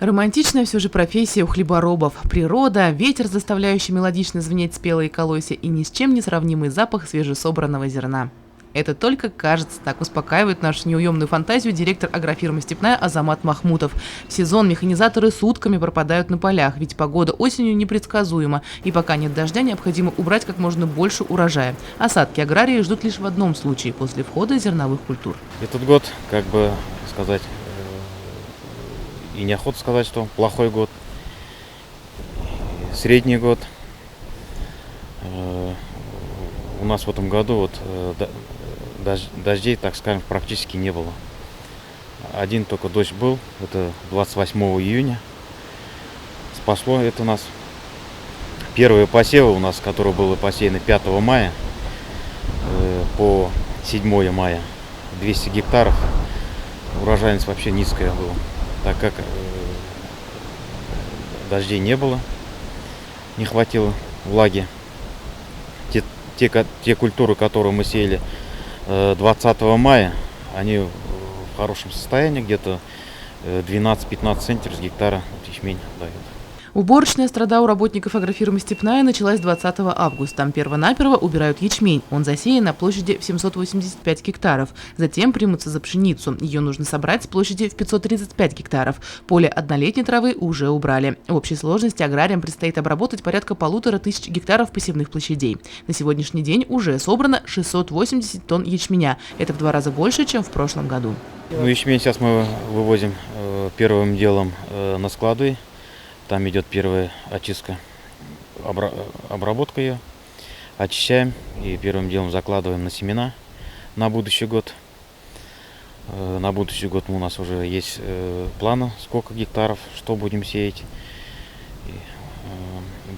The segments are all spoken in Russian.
Романтичная все же профессия у хлеборобов. Природа, ветер, заставляющий мелодично звенеть спелые колосья и ни с чем не сравнимый запах свежесобранного зерна. Это только кажется, так успокаивает нашу неуемную фантазию директор агрофирмы «Степная» Азамат Махмутов. В сезон механизаторы сутками пропадают на полях, ведь погода осенью непредсказуема, и пока нет дождя, необходимо убрать как можно больше урожая. Осадки аграрии ждут лишь в одном случае – после входа зерновых культур. Этот год, как бы сказать, и неохота сказать, что плохой год, средний год. У нас в этом году дождей, так скажем, практически не было. Один только дождь был, это 28 июня. Спасло это нас. Первые посевы у нас, которые были посеяны 5 мая по 7 мая, 200 гектаров. Урожайность вообще низкая была, так как дождей не было, не хватило влаги. Те культуры, которые мы сеяли 20 мая, они в хорошем состоянии, где-то 12-15 центнеров с гектара ячмень дают. Уборочная страда у работников агрофирмы «Степная» началась 20 августа. Там перво-наперво убирают ячмень. Он засеян на площади в 785 гектаров. Затем примутся за пшеницу. Ее нужно собрать с площади в 535 гектаров. Поле однолетней травы уже убрали. В общей сложности аграриям предстоит обработать порядка 1500 гектаров посевных площадей. На сегодняшний день уже собрано 680 тонн ячменя. Это в 2 раза больше, чем в прошлом году. Ячмень сейчас мы вывозим первым делом на склады. Там идет первая очистка, обработка ее. Очищаем и первым делом закладываем на семена на будущий год. На будущий год у нас уже есть планы, сколько гектаров, что будем сеять.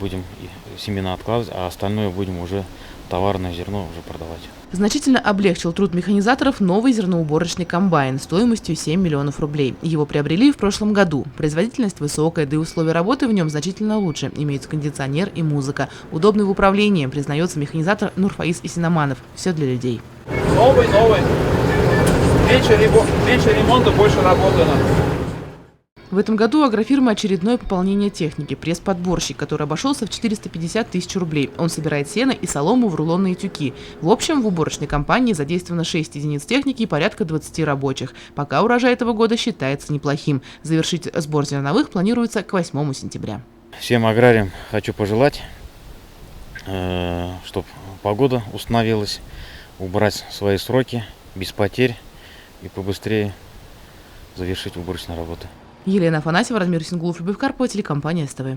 Будем семена откладывать, а остальное будем уже товарное зерно уже продавать. Значительно облегчил труд механизаторов новый зерноуборочный комбайн стоимостью 7 миллионов рублей. Его приобрели в прошлом году. Производительность высокая, да и условия работы в нем значительно лучше. Имеются кондиционер и музыка. Удобный в управлении, признается механизатор Нурфаис Исинаманов. Все для людей. Новый. Меньше ремонта, больше работы. В этом году у агрофирмы очередное пополнение техники – пресс-подборщик, который обошелся в 450 тысяч рублей. Он собирает сено и солому в рулонные тюки. В общем, в уборочной компании задействовано 6 единиц техники и порядка 20 рабочих. Пока урожай этого года считается неплохим. Завершить сбор зерновых планируется к 8 сентября. Всем аграриям хочу пожелать, чтобы погода установилась, убрать свои сроки без потерь и побыстрее завершить уборочные работы. Елена Афанасьева, Радмир Сингулов, Любовь Карпова, телекомпания СТВ.